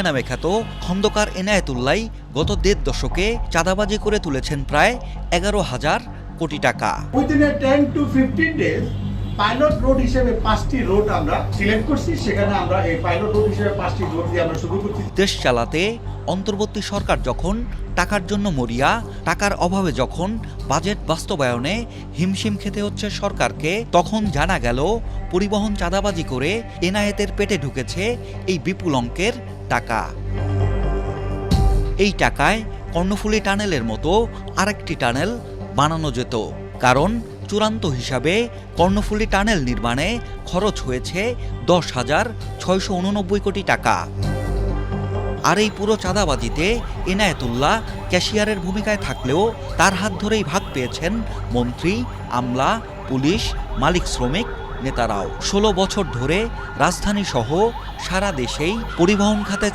নামে খ্যাত খন্দকার এনায়েতুল্লাহ গত ১.৫ দশকে চাঁদাবাজি করে তুলেছেন প্রায় ১১,০০০ কোটি টাকা। Within 10 to 15 days pilot road হিসেবে 5টি রোড আমরা সিলেক্ট করছি। সেখানে আমরা এই পাইলট রোড হিসেবে 5টি রোড দিয়ে আমরা শুরু করছি। দেশ চালাতে অন্তর্বর্তী সরকার যখন টাকার জন্য মরিয়া, টাকার অভাবে যখন বাজেট বাস্তবায়নে হিমশিম খেতে হচ্ছে সরকারকে, তখন জানা গেল পরিবহন চাঁদাবাজি করে এনায়েতের পেটে ঢুকেছে এই বিপুল অঙ্কের টাকা। এই টাকায় কর্ণফুলী টানেলের মতো আরেকটি টানেল বানানো যেত, কারণ চূড়ান্ত হিসাবে কর্ণফুলী টানেল নির্মাণে খরচ হয়েছে 10,689 কোটি টাকা। আর এই পুরো চাঁদাবাজিতে এনায়েতুল্লাহ ক্যাশিয়ারের ভূমিকায় থাকলেও তার হাত ধরেই ভাগ পেয়েছেন মন্ত্রী, আমলা, পুলিশ, মালিক শ্রমিক নেতারাও। ১৬ বছর ধরে রাজধানী সহ সারা দেশেই পরিবহন খাতে